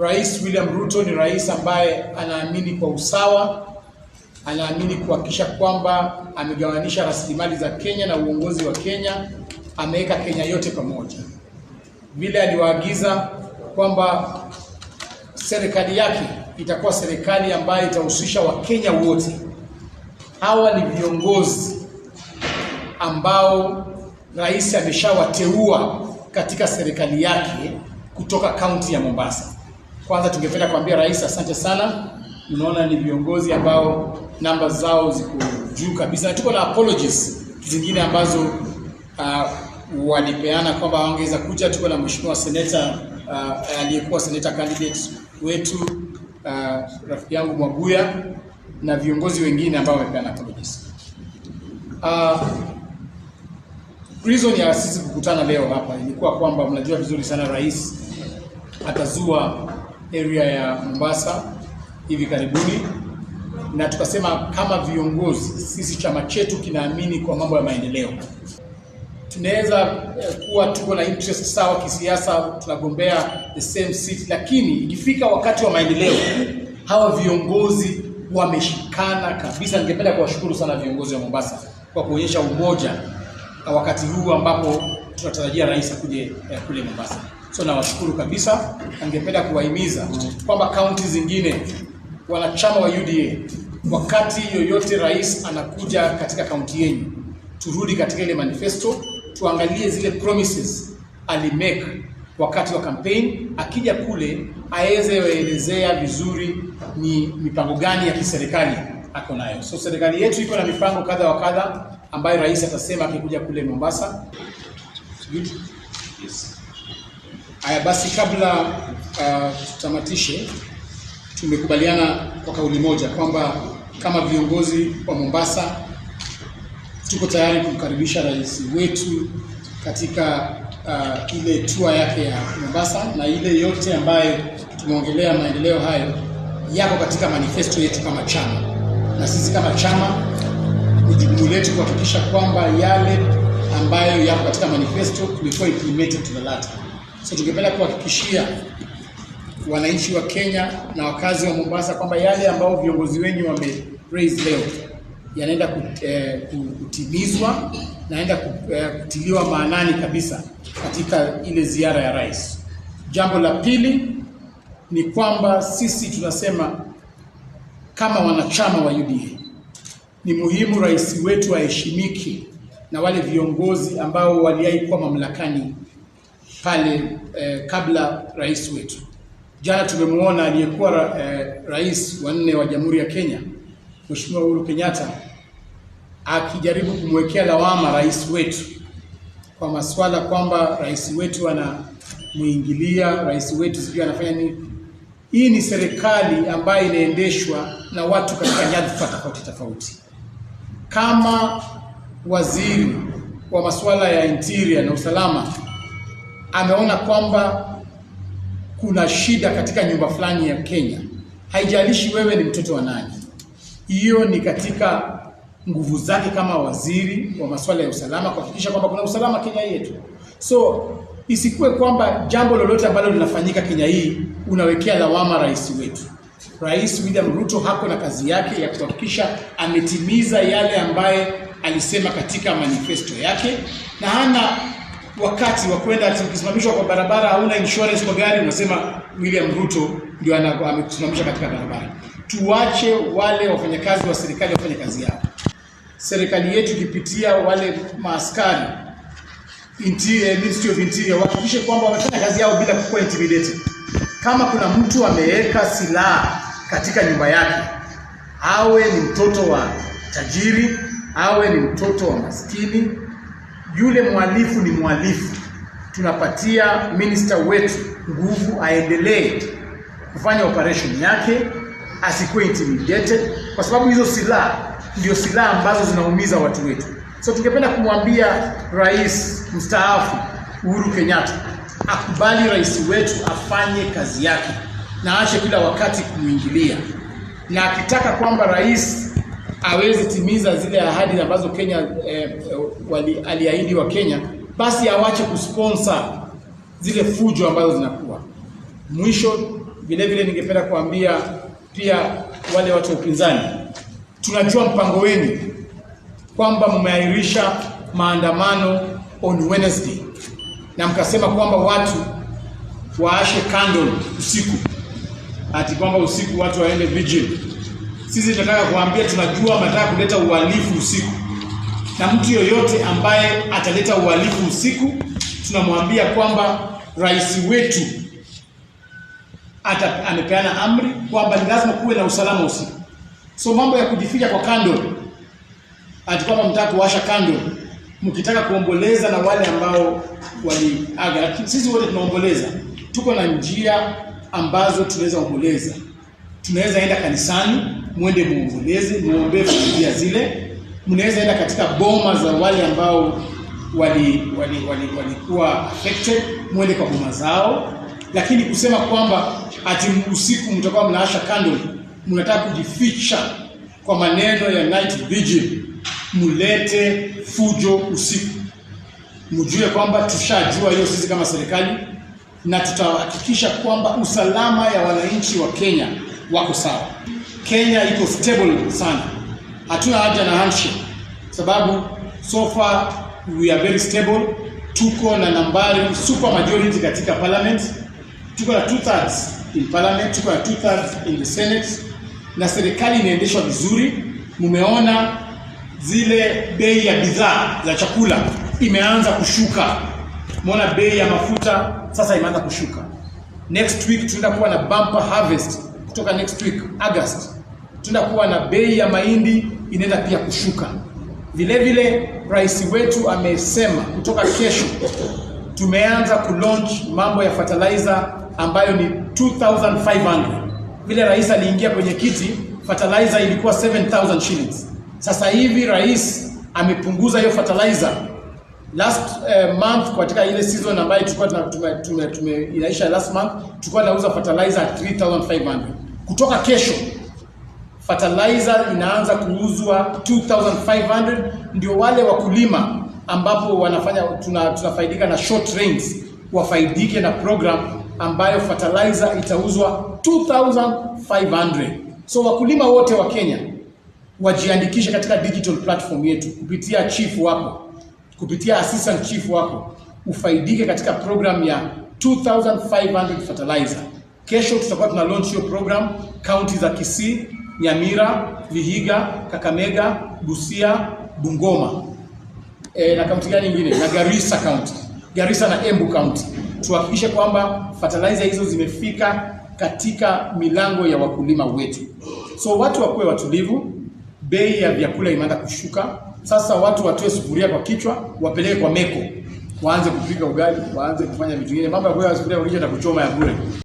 Rais William Ruto ni rais ambaye anaamini kwa usawa, anaamini kuhakikisha kwamba amegawanisha rasilimali za Kenya na uongozi wa Kenya, ameweka Kenya yote pamoja. Vile aliwaagiza kwamba serikali yake itakuwa serikali ambayo itahusisha Wakenya wote. Hawa ni viongozi ambao rais ameshawateua katika serikali yake kutoka kaunti ya Mombasa. Kwanza tungependa kuambia rais asante sana. Unaona ni viongozi ambao namba zao ziko juu kabisa, na tuko na apologies zingine ambazo walipeana kwamba wangeweza kuja. Tuko na mheshimiwa seneta aliyekuwa seneta candidate wetu rafiki yangu Mwabuya na viongozi wengine ambao wamepeana apologies. Reason ya sisi kukutana leo hapa ilikuwa kwamba mnajua vizuri sana rais atazua area ya Mombasa hivi karibuni, na tukasema kama viongozi sisi chama chetu kinaamini kwa mambo ya maendeleo. Tunaweza kuwa tuko na interest sawa kisiasa, tunagombea the same seat, lakini ikifika wakati wa maendeleo hawa viongozi wameshikana kabisa. Ningependa kuwashukuru sana viongozi wa Mombasa kwa kuonyesha umoja wakati huu ambapo tunatarajia rais akuje kule Mombasa. So nawashukuru kabisa. Ningependa kuwahimiza kwamba kaunti zingine, wanachama wa UDA, wakati yoyote rais anakuja katika kaunti yenu, turudi katika ile manifesto, tuangalie zile promises alimake wakati wa campaign. Akija kule aweze kuelezea vizuri ni mipango gani ya kiserikali ako nayo. So serikali yetu iko na mipango kadha wa kadha ambayo rais atasema akikuja kule Mombasa. Yes. Aya, basi kabla tutamatishe, tumekubaliana kwa kauli moja kwamba kama viongozi wa Mombasa tuko tayari kumkaribisha rais wetu katika ile tour yake ya Mombasa, na ile yote ambayo tumeongelea maendeleo hayo yako katika manifesto yetu kama chama, na sisi kama chama ni jukumu letu kuhakikisha kwamba yale ambayo yako katika manifesto tumekuwa implemented to the letter. So tungependa kuhakikishia wananchi wa Kenya na wakazi wa Mombasa kwamba yale ambao viongozi wenyu wame raise leo yanaenda kutimizwa, naenda kutiliwa maanani kabisa katika ile ziara ya rais. Jambo la pili ni kwamba sisi tunasema kama wanachama wa UDA ni muhimu rais wetu aheshimike na wale viongozi ambao waliaikuwa mamlakani pale kabla rais wetu. Jana tumemwona aliyekuwa rais wa 4 wa Jamhuri ya Kenya, Mheshimiwa Uhuru Kenyatta, akijaribu kumwekea lawama rais wetu kwa masuala kwamba rais wetu anamuingilia, rais wetu sijui anafanya nini. Hii ni serikali ambayo inaendeshwa na watu katika nyadhifa tofauti tofauti. Kama waziri wa masuala ya interior na usalama ameona kwamba kuna shida katika nyumba fulani ya Kenya, haijalishi wewe ni mtoto wa nani, hiyo ni katika nguvu zake kama waziri wa masuala ya usalama kuhakikisha kwamba kuna usalama Kenya yetu. So isikuwe kwamba jambo lolote ambalo linafanyika Kenya hii unawekea lawama rais wetu. Rais William Ruto hako na kazi yake ya kuhakikisha ametimiza yale ambaye alisema katika manifesto yake, na hana wakati wa kwenda ukisimamishwa kwa barabara, hauna insurance kwa gari, unasema William Ruto ndio amekusimamisha katika barabara. Tuache wale wafanyakazi wa serikali wafanye kazi yao. Serikali yetu ikipitia wale maaskari Ministry of Interior wahakikishe kwamba wamefanya kazi yao bila kuwa intimidated. Kama kuna mtu ameweka silaha katika nyumba yake, awe ni mtoto wa tajiri, awe ni mtoto wa maskini, yule mhalifu ni mhalifu. Tunapatia minister wetu nguvu aendelee kufanya operation yake, asikuwe intimidated, kwa sababu hizo silaha ndio silaha ambazo zinaumiza watu wetu. So tungependa kumwambia rais mstaafu Uhuru Kenyatta akubali rais wetu afanye kazi yake na aache kila wakati kumuingilia, na akitaka kwamba rais aweze timiza zile ahadi ambazo Kenya aliahidi wa Kenya, basi awache kusponsor zile fujo ambazo zinakuwa. Mwisho Vile vile ningependa kuambia pia wale watu wa upinzani, tunajua mpango wenu kwamba mmeahirisha maandamano on Wednesday, na mkasema kwamba watu waashe candle usiku, ati kwamba usiku watu waende vigil. Sisi tunataka kuambia, tunajua mnataka kuleta uhalifu usiku, na mtu yoyote ambaye ataleta uhalifu usiku tunamwambia kwamba rais wetu amepeana amri kwamba ni lazima kuwe na usalama usiku. So mambo ya kujificha kwa candle, ati kwamba mtaka kuwasha candle mkitaka kuomboleza na wale ambao waliaga, sisi wote tunaomboleza. Tuko na njia ambazo tunaweza omboleza. Tunaweza enda kanisani, muende muomboleze, muombe familia zile. Mnaweza enda katika boma za wale ambao walikuwa affected, muende kwa boma zao. Lakini kusema kwamba ati usiku mtakuwa mnaasha candle, mnataka kujificha kwa maneno ya night vigil, mulete fujo usiku. Mjue kwamba tushajua hiyo sisi kama serikali, na tutahakikisha kwamba usalama ya wananchi wa Kenya wako sawa. Kenya iko stable sana. Hatuna haja na handshake, sababu so far we are very stable. Tuko na nambari super majority katika parliament. Tuko na 2/3 in parliament, tuko na 2/3 in the senate, na serikali inaendeshwa vizuri. Mumeona zile bei ya bidhaa za chakula imeanza kushuka. Muona bei ya mafuta sasa imeanza kushuka. Next week tunaenda kuwa na bumper harvest. Kutoka next week August tunaenda kuwa na bei ya mahindi inaenda pia kushuka. Vile vile rais wetu amesema kutoka kesho tumeanza kulaunch mambo ya fertilizer ambayo ni 2500. Vile rais aliingia kwenye kiti, fertilizer ilikuwa 7000 shillings. Sasa hivi rais amepunguza hiyo fertilizer. Last month katika ile season ambayo tulikuwa inaisha last month, tulikuwa tunauza fertilizer at 3500. Kutoka kesho fertilizer inaanza kuuzwa 2500, ndio wale wakulima ambapo wanafanya tunafaidika na short rains wafaidike na program ambayo fertilizer itauzwa 2500. So wakulima wote wa Kenya wajiandikishe katika digital platform yetu kupitia chief wako, kupitia assistant chief wako, ufaidike katika program ya 2500 fertilizer. Kesho tutakuwa tuna launch hiyo program county za Kisii, Nyamira, Vihiga, Kakamega, Busia, Bungoma. Na county gani nyingine? Na Garissa county. Garissa na Embu county. Tuhakikishe kwamba fertilizer hizo zimefika katika milango ya wakulima wetu. So watu wakuwe watulivu, bei ya vyakula imeanza kushuka. Sasa watu watoe sufuria kwa kichwa, wapeleke kwa meko. Waanze kupika ugali, waanze kufanya vitu vingine. Mambo ya kuweka sufuria kwa kichwa na kuchoma ya bure.